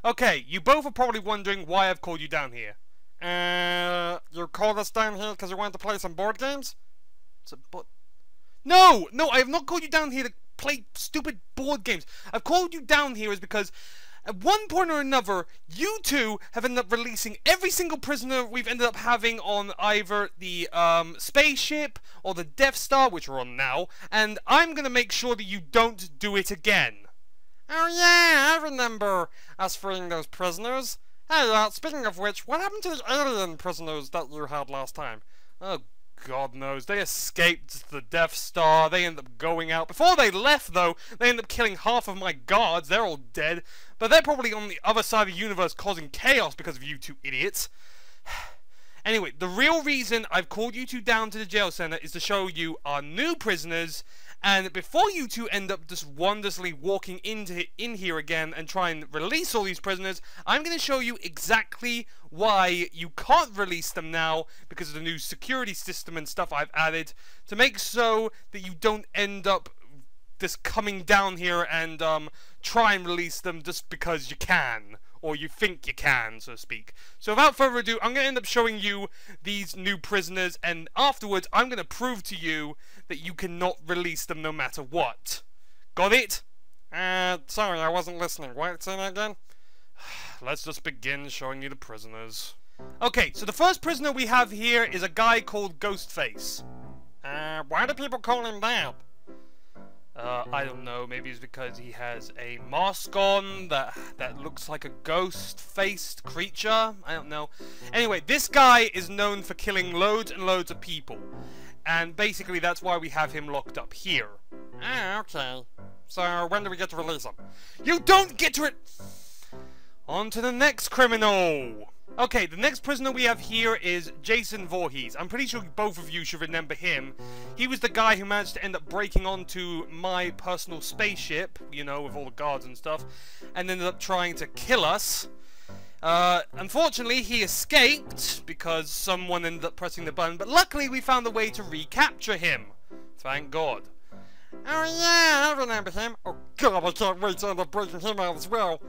Okay, you both are probably wondering why I've called you down here. You called us down here because you wanted to play some board games? No, I have not called you down here to play stupid board games. I've called you down here is because at one point or another, you two have ended up releasing every single prisoner we've ended up having on either the spaceship or the Death Star, which we're on now, and I'm going to make sure that you don't do it again. Oh yeah, I remember us freeing those prisoners. Hey, speaking of which, what happened to the alien prisoners that you had last time? Oh, God knows. They escaped the Death Star. They ended up going out. Before they left, though, they ended up killing half of my guards. They're all dead. But they're probably on the other side of the universe causing chaos because of you two idiots. Anyway, the real reason I've called you two down to the jail center is to show you our new prisoners. And before you two end up just wondrously walking in here again and try and release all these prisoners, I'm going to show you exactly why you can't release them now because of the new security system and stuff I've added to make so that you don't end up just coming down here and try and release them just because you can. Or you think you can, so to speak. So without further ado, I'm going to end up showing you these new prisoners, and afterwards I'm going to prove to you that you cannot release them no matter what. Got it? Sorry, I wasn't listening. What? Say that again? Let's just begin showing you the prisoners. Okay, so the first prisoner we have here is a guy called Ghostface. Why do people call him that? I don't know, maybe it's because he has a mask on that looks like a ghost-faced creature. I don't know. Anyway, this guy is known for killing loads and loads of people. And basically that's why we have him locked up here. Okay. So when do we get to release him? You don't get to it! On to the next criminal! Okay, the next prisoner we have here is Jason Voorhees. I'm pretty sure both of you should remember him. He was the guy who managed to end up breaking onto my personal spaceship, you know, with all the guards and stuff, and ended up trying to kill us. Unfortunately, he escaped because someone ended up pressing the button, but luckily we found a way to recapture him. Thank God. Oh yeah, I remember him. Oh God, I can't wait to end up breaking him out as well.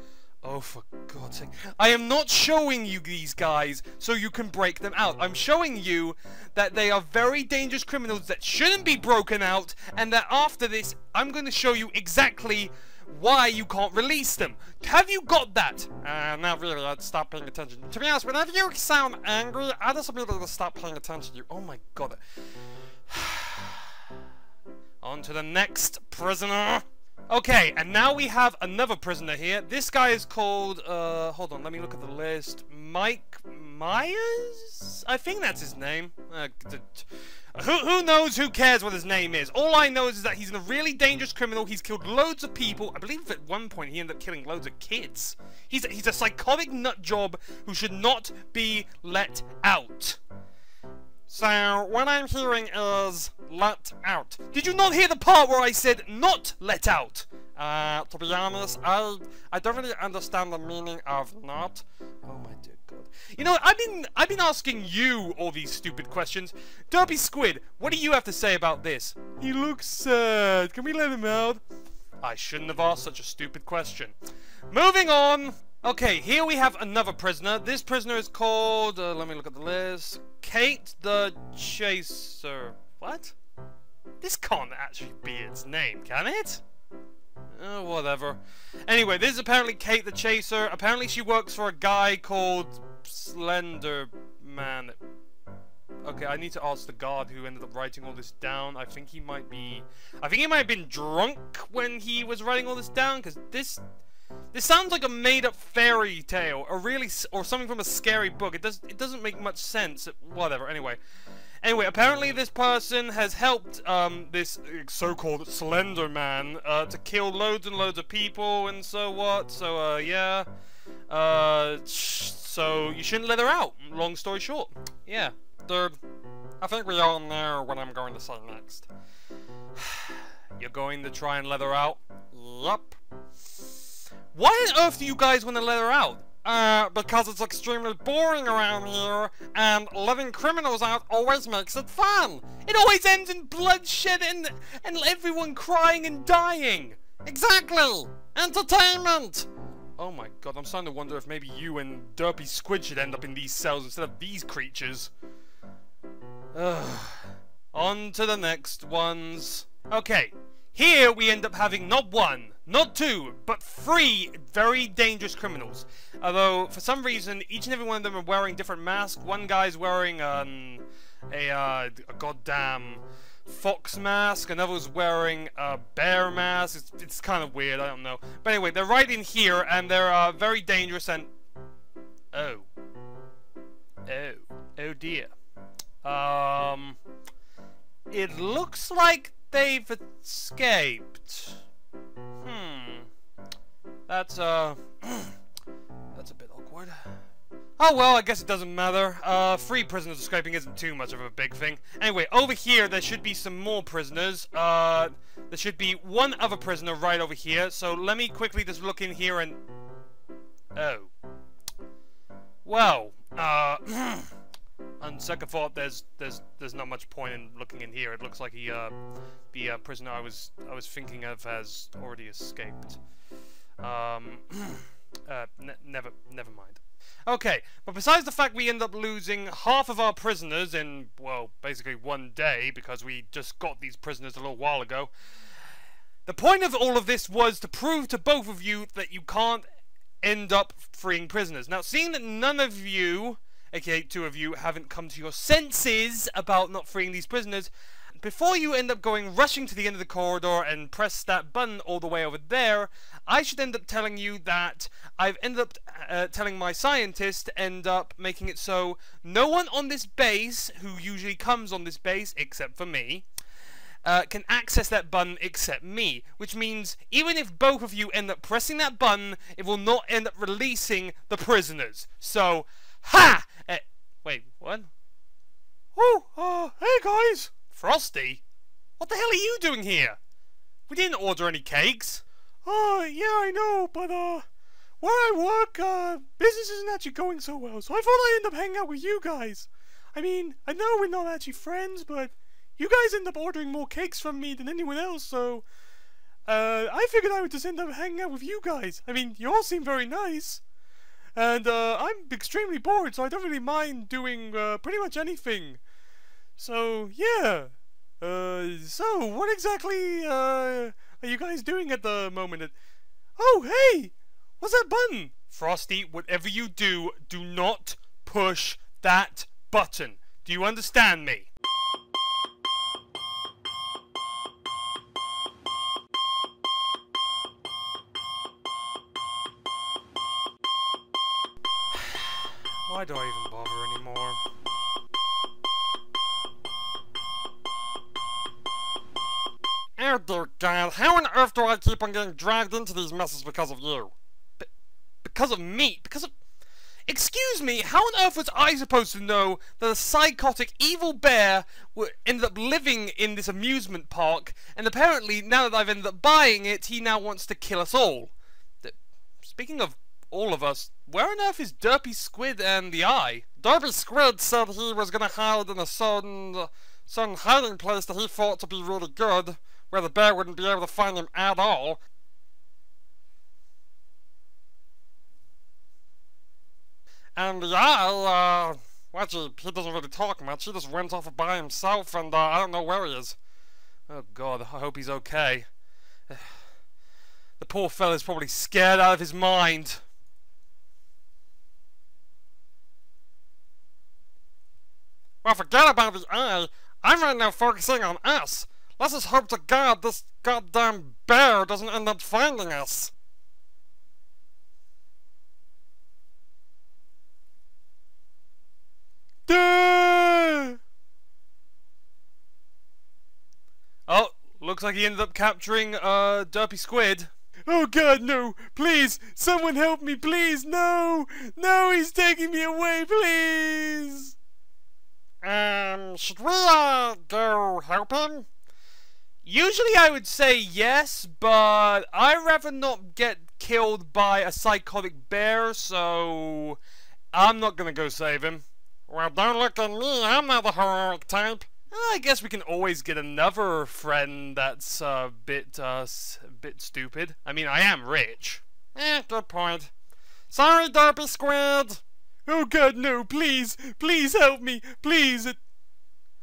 Oh, for God's sake. I am not showing you these guys so you can break them out. I'm showing you that they are very dangerous criminals that shouldn't be broken out, and that after this, I'm going to show you exactly why you can't release them. Have you got that? Not really. I'd stop paying attention. To be honest, whenever you sound angry, I just immediately stop paying attention to you. Oh my God. On to the next prisoner. Okay, and now we have another prisoner here. This guy is called, hold on, let me look at the list. Mike Myers? I think that's his name. Who knows, who cares what his name is? All I know is that he's a really dangerous criminal. He's killed loads of people. I believe at one point he ended up killing loads of kids. He's a psychotic nutjob who should not be let out. So, what I'm hearing is, let out. Did you not hear the part where I said, not let out? To be honest, I don't really understand the meaning of not. Oh my dear God. You know, I've been asking you all these stupid questions. Derpy Squid, what do you have to say about this? He looks sad. Can we let him out? I shouldn't have asked such a stupid question. Moving on. Okay, here we have another prisoner. This prisoner is called, let me look at the list. Kate the Chaser. What? This can't actually be its name, can it? Whatever. Anyway, this is apparently Kate the Chaser. Apparently she works for a guy called Slender Man. Okay, I need to ask the guard who ended up writing all this down. I think he might have been drunk when he was writing all this down, because this sounds like a made-up fairy tale, or something from a scary book. It doesn't make much sense. Whatever. Anyway, apparently this person has helped this so-called Slender Man to kill loads and loads of people and so what. So yeah. So you shouldn't let her out. Long story short. Yeah. Dude, I think we all know what I'm going to say next. You're going to try and let her out? Yup. Why on earth do you guys want to let her out? Because it's extremely boring around here, and letting criminals out always makes it fun. It always ends in bloodshed and everyone crying and dying. Exactly! Entertainment! Oh my god, I'm starting to wonder if maybe you and Derpy Squid should end up in these cells instead of these creatures. Ugh. On to the next ones. Okay, here we end up having not one, not two, but 3 very dangerous criminals. Although, for some reason, each and every one of them are wearing different masks. One guy's wearing a goddamn fox mask, another's wearing a bear mask. It's kind of weird, I don't know. But anyway, they're right in here, and they're very dangerous, and... Oh dear. It looks like they've escaped. That's that's a bit awkward. Oh well, I guess it doesn't matter. 3 prisoners escaping isn't too much of a big thing. Anyway, over here there should be some more prisoners. There should be one other prisoner right over here. So let me quickly just look in here and... Oh. Well, on second thought, there's not much point in looking in here. It looks like the prisoner I was thinking of has already escaped. Never mind. Okay, but besides the fact we end up losing half of our prisoners in, well, basically one day, because we just got these prisoners a little while ago, the point of all of this was to prove to both of you that you can't end up freeing prisoners. Now, seeing that none of you, aka 2 of you, haven't come to your senses about not freeing these prisoners, before you end up rushing to the end of the corridor and press that button all the way over there, I should end up telling you that I've ended up telling my scientist to end up making it so no one on this base, who usually comes on this base except for me, can access that button except me. Which means even if both of you end up pressing that button, it will not end up releasing the prisoners. So, ha! Wait, what? Oh, hey guys! Frosty? What the hell are you doing here? We didn't order any cakes. Oh, yeah, I know, but, where I work, business isn't actually going so well, so I thought I'd end up hanging out with you guys. I mean, I know we're not actually friends, but you guys end up ordering more cakes from me than anyone else, so, I figured I would just end up hanging out with you guys. I mean, you all seem very nice. And, I'm extremely bored, so I don't really mind doing, pretty much anything. So, yeah. So, what exactly, are you guys doing at the moment? Oh, hey! What's that button? Frosty, whatever you do, do not push that button. Do you understand me? Why do I even bother anymore? Oh dear God, how on earth do I keep on getting dragged into these messes because of you? Because of me? Because of... Excuse me, how on earth was I supposed to know that a psychotic evil bear ended up living in this amusement park, and apparently, now that I've ended up buying it, he now wants to kill us all? Speaking of all of us, where on earth is Derpy Squid and the Eye? Derpy Squid said he was gonna hide in a certain hiding place that he thought to be really good, where the bear wouldn't be able to find him at all. And the Eye, well, he doesn't really talk much. He just went off by himself, and I don't know where he is. Oh God, I hope he's okay. The poor fella's probably scared out of his mind. Well, forget about the Eye. I'm right now focusing on us. Let's just hope to God this goddamn bear doesn't end up finding us. Duh! Oh, looks like he ended up capturing, Derpy Squid. Oh God, no! Please, someone help me, please! No! No, he's taking me away, please! Should we, go help him? Usually I would say yes, but I'd rather not get killed by a psychotic bear, so I'm not gonna go save him. Well, don't look at me, I'm not the heroic type. I guess we can always get another friend that's a bit stupid. I mean, I am rich. Good point. Sorry, Derpy Squid. Oh God, no! Please, please help me, please.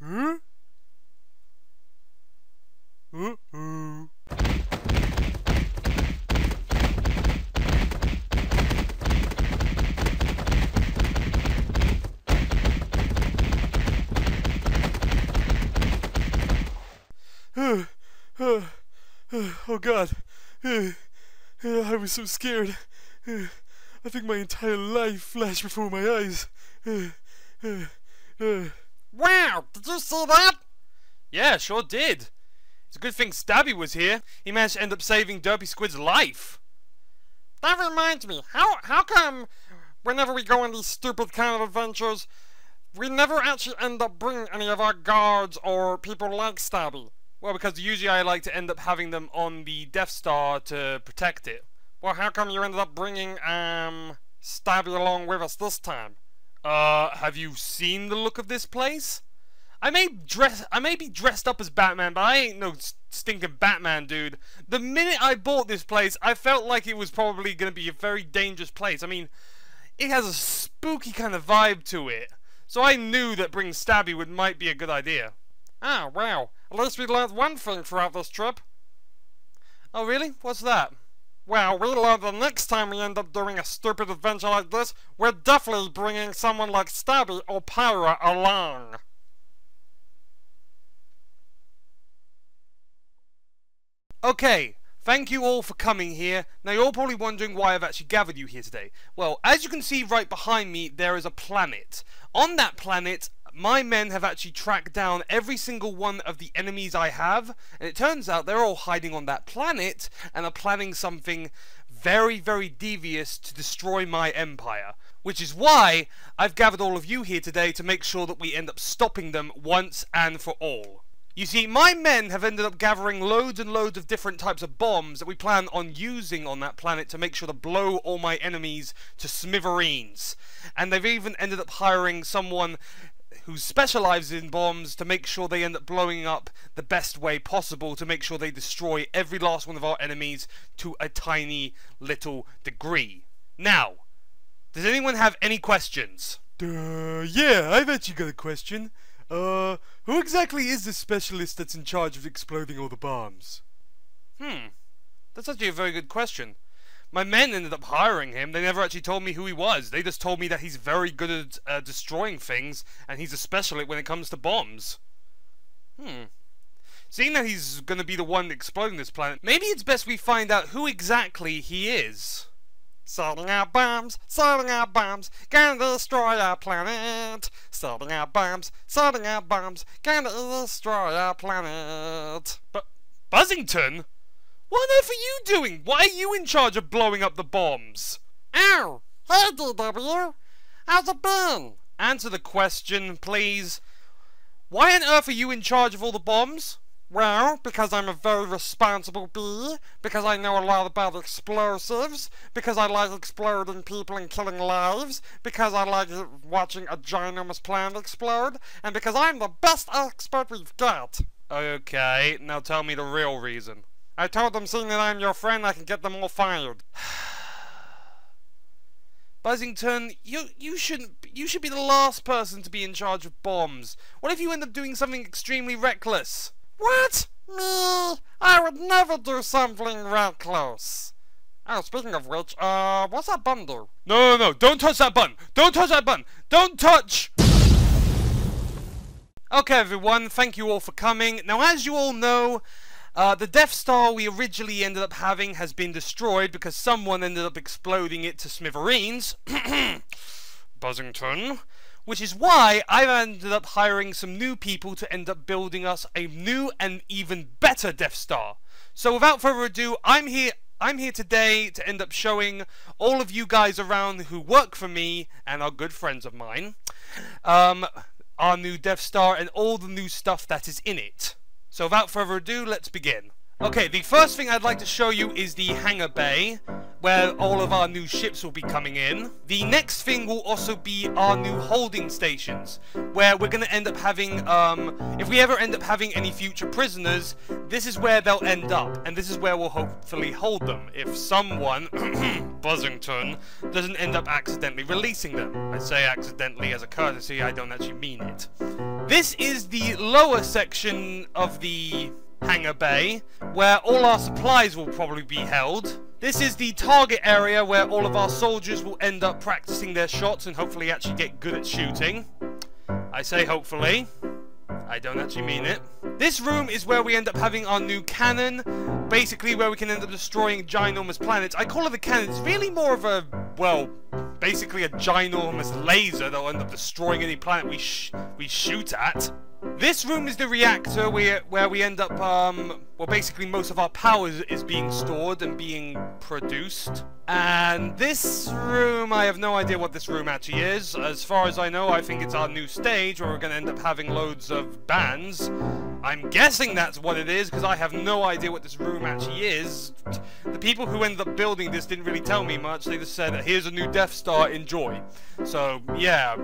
Huh? Uh-oh. Oh God. I was so scared. I think my entire life flashed before my eyes. Wow, did you see that? Yeah, sure did. It's a good thing Stabby was here. He managed to end up saving Derpy Squid's life. That reminds me, how come whenever we go on these stupid kind of adventures, we never actually end up bringing any of our guards or people like Stabby? Well, because usually I like to end up having them on the Death Star to protect it. Well, how come you ended up bringing, Stabby along with us this time? Have you seen the look of this place? I may be dressed up as Batman, but I ain't no stinking Batman, dude. The minute I bought this place, I felt like it was probably gonna be a very dangerous place. I mean, it has a spooky kind of vibe to it. So I knew that bringing Stabby might be a good idea. Oh, wow. At least we learned one thing throughout this trip. Oh, really? What's that? Well, we learned the next time we end up doing a stupid adventure like this, we're definitely bringing someone like Stabby or Pyra along. Okay, thank you all for coming here. Now you're all probably wondering why I've actually gathered you here today. Well, as you can see right behind me, there is a planet. On that planet, my men have actually tracked down every single one of the enemies I have, and it turns out they're all hiding on that planet and are planning something very, very devious to destroy my empire. Which is why I've gathered all of you here today to make sure that we end up stopping them once and for all. You see, my men have ended up gathering loads and loads of different types of bombs that we plan on using on that planet to make sure to blow all my enemies to smithereens. And they've even ended up hiring someone who specializes in bombs to make sure they end up blowing up the best way possible to make sure they destroy every last one of our enemies to a tiny little degree. Now, does anyone have any questions? Yeah, I've actually got a question. Who exactly is the specialist that's in charge of exploding all the bombs? That's actually a very good question. My men ended up hiring him. They never actually told me who he was. They just told me that he's very good at destroying things, and he's a specialist when it comes to bombs. Seeing that he's going to be the one exploding this planet, maybe it's best we find out who exactly he is. Setting out bombs, gonna destroy our planet. Setting out bombs, gonna destroy our planet. But Buzzington? What on earth are you doing? Why are you in charge of blowing up the bombs? Ow! Hey, DW! How's it been? Answer the question, please. Why on earth are you in charge of all the bombs? Well, because I'm a very responsible bee, because I know a lot about explosives, because I like exploding people and killing lives, because I like watching a ginormous planet explode, and because I'm the best expert we've got. Okay, now tell me the real reason. I told them, seeing that I'm your friend, I can get them all fired. Buzzington, you should be the last person to be in charge of bombs. What if you end up doing something extremely reckless? What? Me? I would never do something reckless. Oh, speaking of which, what's that button do? No, don't touch that button! Don't touch that button! Don't touch! Okay, everyone, thank you all for coming. Now, as you all know, the Death Star we originally ended up having has been destroyed because someone ended up exploding it to smithereens. Buzzington. Which is why I've ended up hiring some new people to end up building us a new and even better Death Star. So without further ado, I'm here today to end up showing all of you guys around who work for me and are good friends of mine, our new Death Star and all the new stuff that is in it. So without further ado, let's begin. Okay, the first thing I'd like to show you is the hangar bay, where all of our new ships will be coming in. The next thing will also be our new holding stations, where we're going to end up having, if we ever end up having any future prisoners, this is where they'll end up, and this is where we'll hopefully hold them, if someone, Buzzington, doesn't end up accidentally releasing them. I say accidentally as a courtesy, I don't actually mean it. This is the lower section of the hangar bay, where all our supplies will probably be held. This is the target area where all of our soldiers will end up practicing their shots and hopefully actually get good at shooting. I say hopefully. I don't actually mean it. This room is where we end up having our new cannon, basically where we can end up destroying ginormous planets. I call it a cannon. It's really more of a, well, basically a ginormous laser that will end up destroying any planet we shoot at. This room is the reactor where we end up, well, basically most of our power is being stored and being produced. And this room, I have no idea what this room actually is. As far as I know, I think it's our new stage where we're going to end up having loads of bands. I'm guessing that's what it is, because I have no idea what this room actually is. The people who ended up building this didn't really tell me much. They just said, here's a new Death Star, enjoy. So, yeah,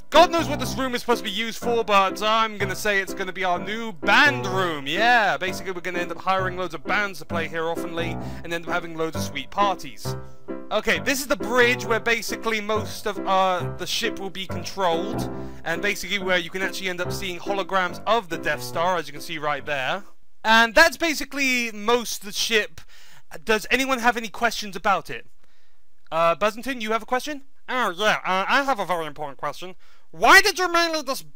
God knows what this room is supposed to be used for, but I'm going to say it's going to be our new band room. Yeah, basically we're going to end up hiring loads of bands to play here oftenly, and end up having loads of sweet parties. Okay, this is the bridge where basically most of the ship will be controlled, and basically where you can actually end up seeing holograms of the Death Star, as you can see right there. And that's basically most of the ship. Does anyone have any questions about it? Buzzington, you have a question? Oh yeah, I have a very important question. Why did you mainly just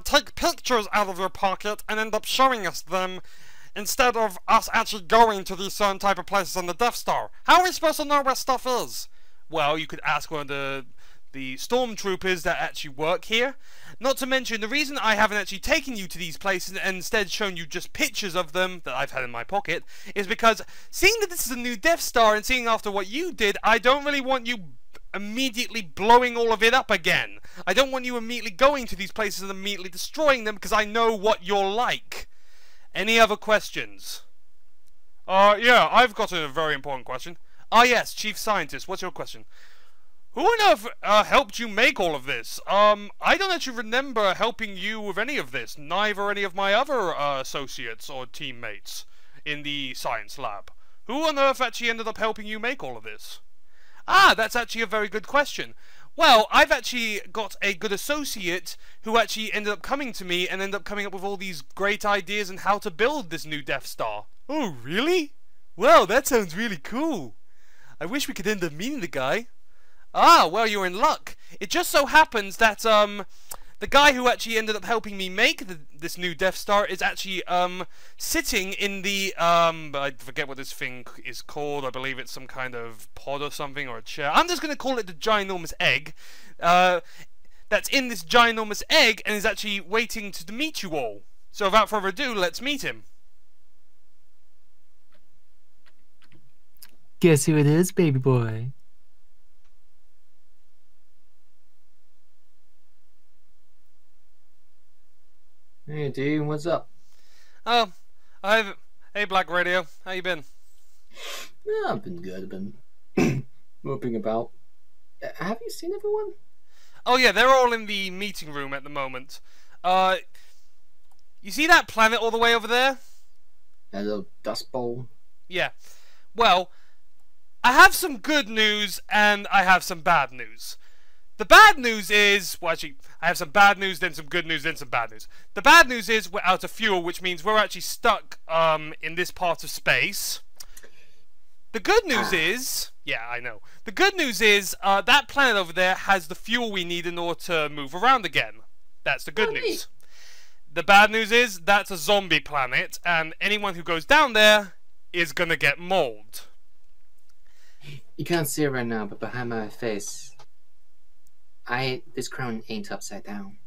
take pictures out of your pocket and end up showing us them, instead of us actually going to these certain type of places on the Death Star? How are we supposed to know where stuff is? Well, you could ask one of the stormtroopers that actually work here. Not to mention, the reason I haven't actually taken you to these places and instead shown you just pictures of them that I've had in my pocket is because, seeing that this is a new Death Star and seeing after what you did, I don't really want you immediately blowing all of it up again. I don't want you immediately going to these places and immediately destroying them, because I know what you're like. Any other questions? Yeah, I've got a very important question. Ah yes, Chief Scientist, what's your question? Who on earth helped you make all of this? I don't actually remember helping you with any of this, neither any of my other associates or teammates in the science lab. Who on earth actually ended up helping you make all of this? Ah, that's actually a very good question. Well, I've actually got a good associate who actually ended up coming to me and ended up coming up with all these great ideas on how to build this new Death Star. Oh, really? Wow, that sounds really cool. I wish we could end up meeting the guy. Ah, well, you're in luck. It just so happens that, the guy who actually ended up helping me make this new Death Star is actually, sitting in the, I forget what this thing is called. I believe it's some kind of pod or something, or a chair. I'm just going to call it the ginormous egg. That's in this ginormous egg and is actually waiting to meet you all. So without further ado, let's meet him. Guess who it is, baby boy? Hey dude, what's up? Oh, hey BlackRadio, how you been? Yeah, I've been good. I've been moping about. Have you seen everyone? Oh yeah, they're all in the meeting room at the moment. You see that planet all the way over there? That little dust bowl? Yeah. Well, I have some good news and I have some bad news. The bad news is, well actually, I have some bad news, then some good news, then some bad news. The bad news is we're out of fuel, which means we're actually stuck in this part of space. The good news is, yeah, I know. The good news is that planet over there has the fuel we need in order to move around again. That's the good news. The bad news is that's a zombie planet, and anyone who goes down there is gonna get mauled. You can't see it right now, but behind my face, this crown ain't upside down.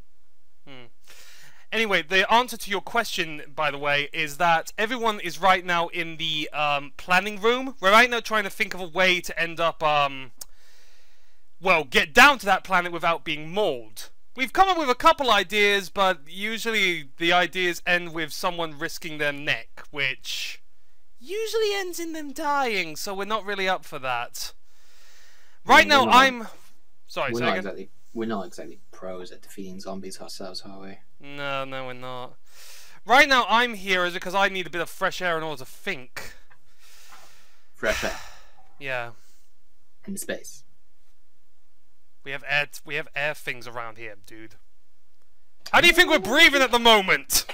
Anyway, the answer to your question, by the way, is that everyone is right now in the planning room. We're right now trying to think of a way to end up, well, get down to that planet without being mauled. We've come up with a couple ideas, but usually the ideas end with someone risking their neck, which usually ends in them dying, so we're not really up for that. Right now, I'm... Sorry, say again. We're not exactly pros at defeating zombies ourselves, are we? No, we're not. Right now, I'm here is because I need a bit of fresh air in order to think. Fresh air. Yeah. In space. We have air things around here, dude. How do you think we're breathing at the moment?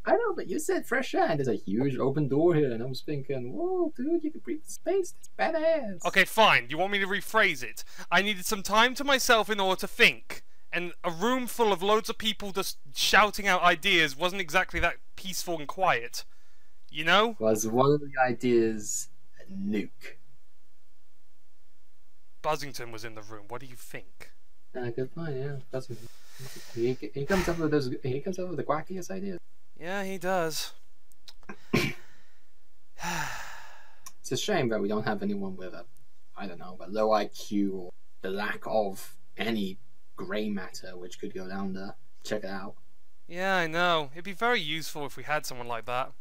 I know, but you said fresh air, and there's a huge open door here, and I was thinking, whoa, dude, you can breathe in space. That's badass. Okay, fine. You want me to rephrase it? I needed some time to myself in order to think. And a room full of loads of people just shouting out ideas wasn't exactly that peaceful and quiet. You know? Was one of the ideas a nuke? Buzzington was in the room. What do you think? Good point, yeah. He comes up with those. He comes up with the quackiest ideas. Yeah, he does. It's a shame that we don't have anyone with a low IQ or the lack of any grey matter which could go down there. Check it out. Yeah, I know. It'd be very useful if we had someone like that.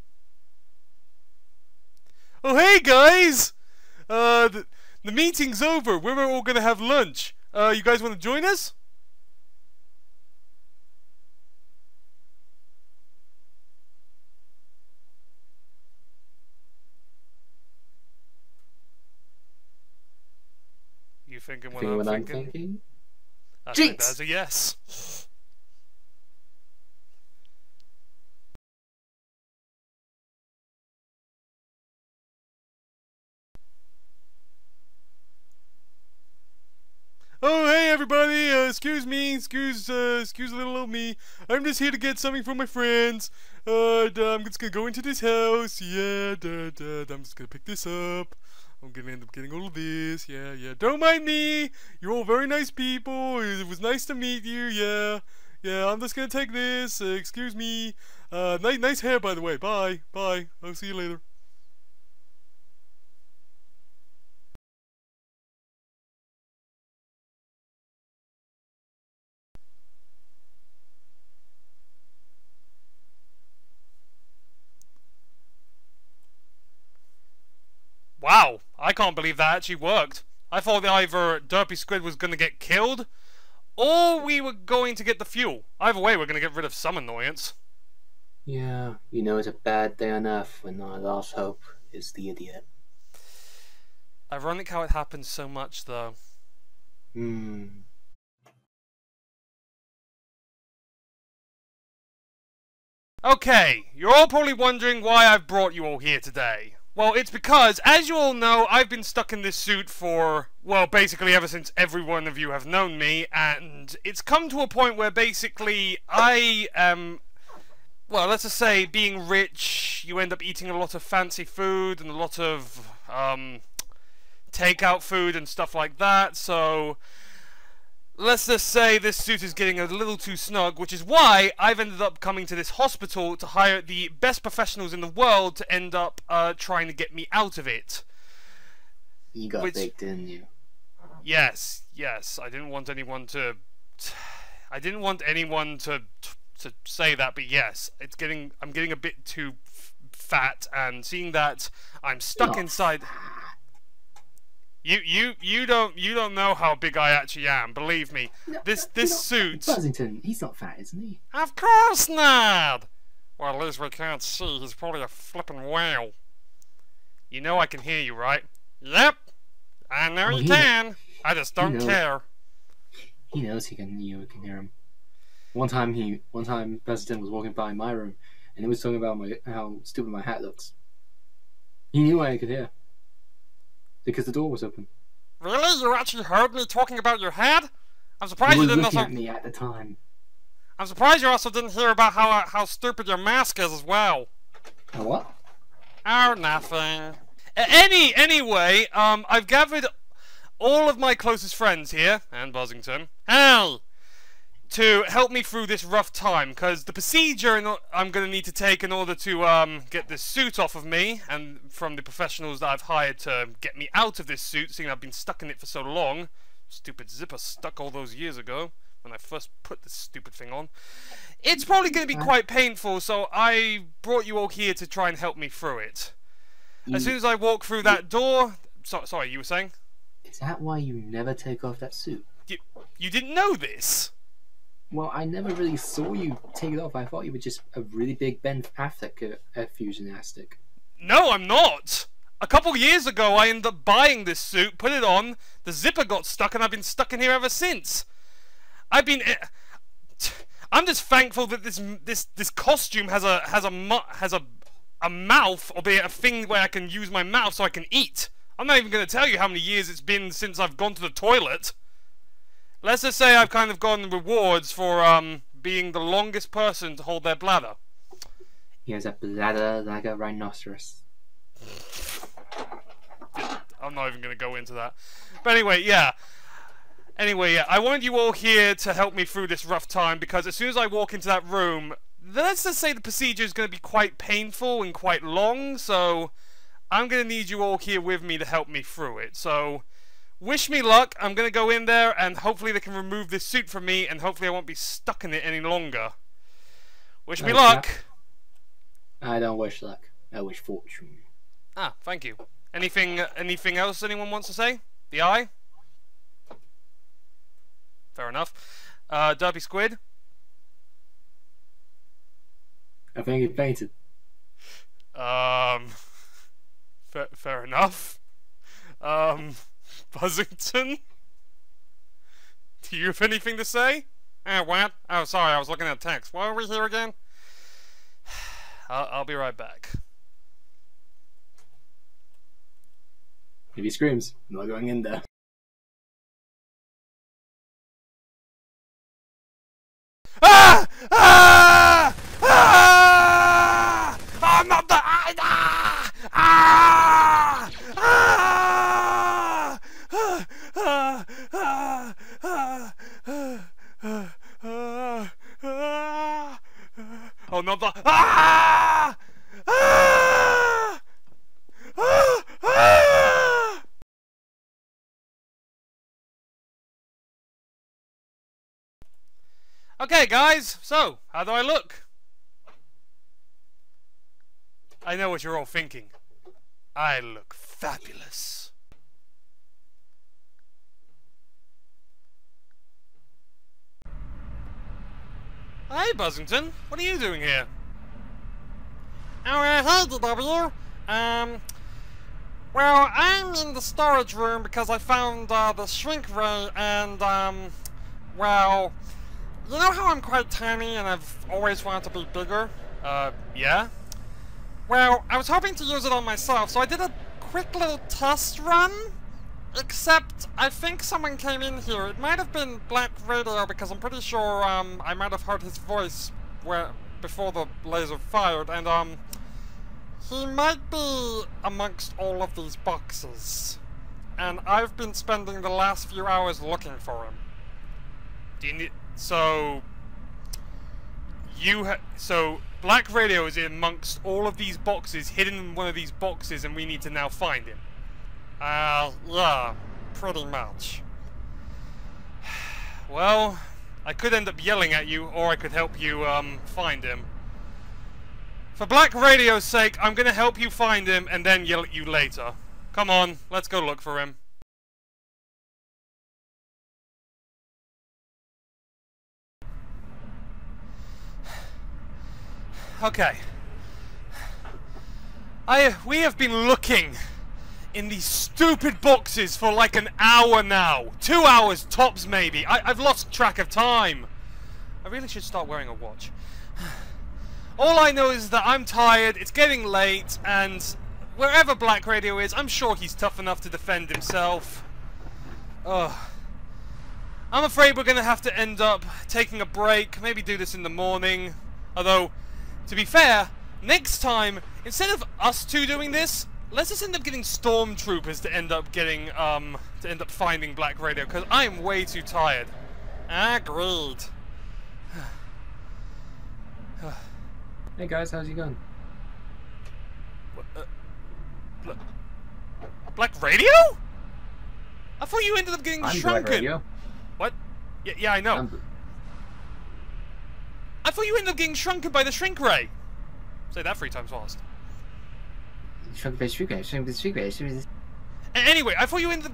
Oh, hey guys! The meeting's over. We're all gonna have lunch. You guys want to join us? You thinking what I'm thinking? I think that's a yes. Oh, hey everybody, excuse me, excuse little old me. I'm just here to get something from my friends. I'm just gonna go into this house. Yeah, I'm just gonna pick this up. I'm gonna end up getting all of this. Yeah. Don't mind me. You're all very nice people. It was nice to meet you. Yeah. I'm just gonna take this. Excuse me. Nice hair, by the way. Bye. I'll see you later. Wow, I can't believe that actually worked. I thought that either Derpy Squid was going to get killed, or we were going to get the fuel. Either way, we're going to get rid of some annoyance. Yeah, it's a bad day on Earth when our last hope is the idiot. Ironic how it happens so much, though. Okay, you're all probably wondering why I've brought you all here today. Well, it's because, as you all know, I've been stuck in this suit for, well, basically ever since every one of you have known me, and it's come to a point where basically I am, well, let's just say, being rich, you end up eating a lot of fancy food and a lot of, takeout food and stuff like that, so let's just say this suit is getting a little too snug, which is why I've ended up coming to this hospital to hire the best professionals in the world to end up trying to get me out of it. You got baked, didn't you? Yes. I didn't want anyone to say that, but yes, I'm getting a bit too fat, and seeing that I'm stuck inside. You don't know how big I actually am. Believe me. No, this suit. Buzzington, he's not fat, isn't he? Of course not. Well, at least we can't see. He's probably a flippin' whale. You know I can hear you, right? Yep. I know you can. I just don't care. He knows you can hear him. One time, Buzzington was walking by my room, and he was talking about how stupid my hat looks. He knew I could hear. Because the door was open. Really? You actually heard me talking about your hat? I'm surprised you didn't also. He was looking at me at the time. I'm surprised you also didn't hear about how stupid your mask is as well. What? Oh, nothing. Anyway, I've gathered all of my closest friends here, and Buzzington, hey, to help me through this rough time, because the procedure I'm going to need to take in order to get this suit off of me, and from the professionals that I've hired to get me out of this suit, seeing I've been stuck in it for so long. Stupid zipper stuck all those years ago, when I first put this stupid thing on. It's probably going to be quite painful, so I brought you all here to try and help me through it. As soon as I walk through that door... sorry, you were saying? Is that why you never take off that suit? You didn't know this? Well, I never really saw you take it off. I thought you were just a really big Ben Affleck fusionastic. No, I'm not! A couple years ago, I ended up buying this suit, put it on, the zipper got stuck, and I've been stuck in here ever since. I'm just thankful that this costume has a mouth, or be it a thing where I can use my mouth so I can eat. I'm not even going to tell you how many years it's been since I've gone to the toilet. Let's just say I've kind of gotten rewards for being the longest person to hold their bladder. He has a bladder like a rhinoceros. I'm not even going to go into that. But anyway, yeah. I wanted you all here to help me through this rough time, because as soon as I walk into that room, let's just say the procedure is going to be quite painful and quite long, so I'm going to need you all here with me to help me through it. So, wish me luck. I'm going to go in there, and hopefully they can remove this suit from me, and hopefully I won't be stuck in it any longer. Wish me luck! I don't wish luck. I wish fortune. Ah, thank you. Anything else anyone wants to say? The eye? Fair enough. Derpy Squid? I think he fainted. Fair enough. Buzzington? Do you have anything to say? Oh, what? Oh, sorry, I was looking at text. Why are we here again? I'll be right back. If he screams, I'm not going in there. Ah! Ah! Ah! I'm not the... Ah! Ah! Ah! Ah! Ah! Ah! Ah! Oh, not the... Ah! Ah! Ah! Ah! Okay, guys, so, how do I look? I know what you're all thinking. I look fabulous. Hey, Buzzington, what are you doing here? Oh, hey, DW. Well, I'm in the storage room because I found the shrink ray, and well, you know how I'm quite tiny and I've always wanted to be bigger? Yeah? Well, I was hoping to use it on myself, so I did a quick little test run, except I think someone came in here. It might have been BlackRadio, because I'm pretty sure I might have heard his voice before the laser fired, and he might be amongst all of these boxes. And I've been spending the last few hours looking for him. Do you need... So BlackRadio is amongst all of these boxes, hidden in one of these boxes, and we need to now find him. Yeah, pretty much. Well, I could end up yelling at you, or I could help you find him. For BlackRadio's sake, I'm gonna help you find him and then yell at you later. Come on, let's go look for him. Okay. We have been looking in these stupid boxes for like an hour now. 2 hours tops, maybe. I've lost track of time. I really should start wearing a watch. All I know is that I'm tired, it's getting late, and wherever BlackRadio is, I'm sure he's tough enough to defend himself. Ugh. I'm afraid we're gonna have to end up taking a break, maybe do this in the morning. Although, to be fair, next time, instead of us two doing this, let's just end up getting stormtroopers to end up finding BlackRadio, because I am way too tired. Agreed. Hey guys, how's it going? BlackRadio? I thought you ended up getting shrunken. BlackRadio. What? Yeah, I know. I thought you ended up getting shrunken by the shrink ray. Say that 3 times fast. Shrunk by shrink ray. Shrunk by shrink ray. Anyway, I thought you ended up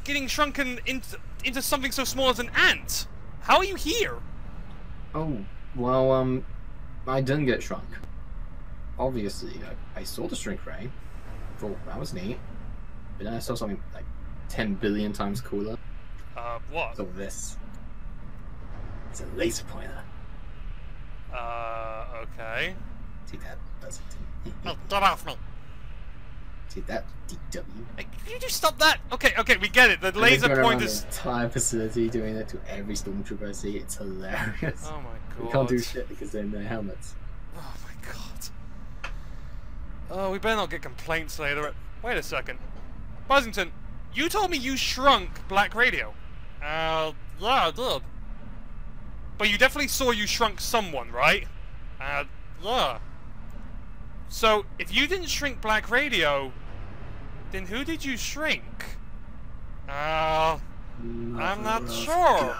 getting shrunken into something so small as an ant. How are you here? Oh, well, I didn't get shrunk. Obviously, I saw the shrink ray. Thought that was neat. But then I saw something like 10 billion times cooler. What? So this. It's a laser pointer. Okay. See that, Buzzington? Hey, get off me. See that, DW? Hey, can you just stop that? Okay, we get it. The laser pointers. The entire facility doing that to every stormtrooper I see. It's hilarious. Oh my god. We can't do shit because they're in their helmets. Oh my god. Oh, we better not get complaints later. Wait a second. Buzzington, you told me you shrunk BlackRadio. Yeah, I did. But you definitely saw you shrunk someone, right? Yeah. So, if you didn't shrink BlackRadio, then who did you shrink? I'm not sure.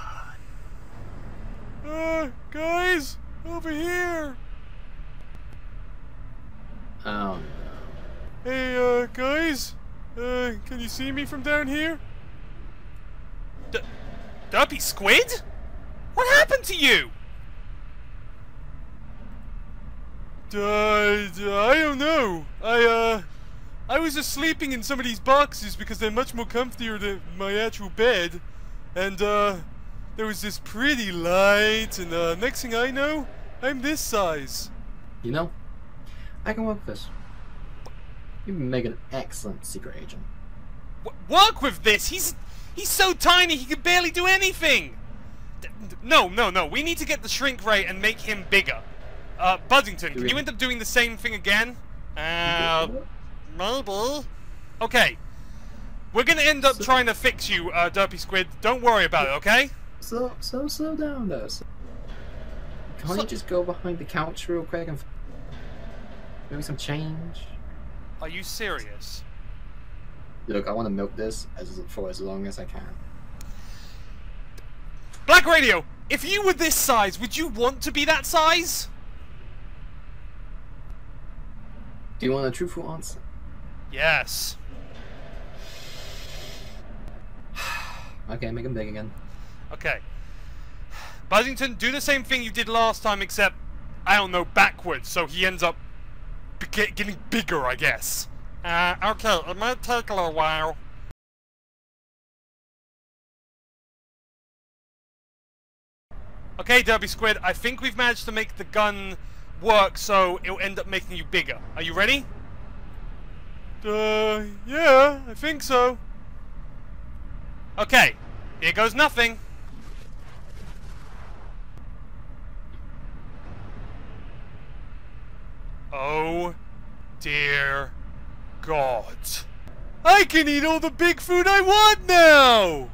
Guys, over here. Oh no. Hey, guys, can you see me from down here? Derpy Squid? What happened to you? I don't know. I was just sleeping in some of these boxes because they're much more comfier than my actual bed. And, there was this pretty light, and, next thing I know, I'm this size. You know, I can work with this. You make an excellent secret agent. Work with this? He's so tiny he can barely do anything. No. We need to get the shrink ray and make him bigger. Buzzington, can you end up doing the same thing again? Maybe. Okay. We're gonna end up trying to fix you, Derpy Squid. Don't worry about it, okay? Slow down though. Can't you just go behind the couch real quick and maybe some change? Are you serious? Look, I want to milk this for as long as I can. BlackRadio, if you were this size, would you want to be that size? Do you want a truthful answer? Yes. Okay, make him big again. Okay. Buzzington, do the same thing you did last time, except, I don't know, backwards, so he ends up getting bigger, I guess. Okay, it might take a little while. Okay, Derpy Squid, I think we've managed to make the gun work, so it'll end up making you bigger. Are you ready? Yeah, I think so. Okay, here goes nothing. Oh, dear God. I can eat all the big food I want now!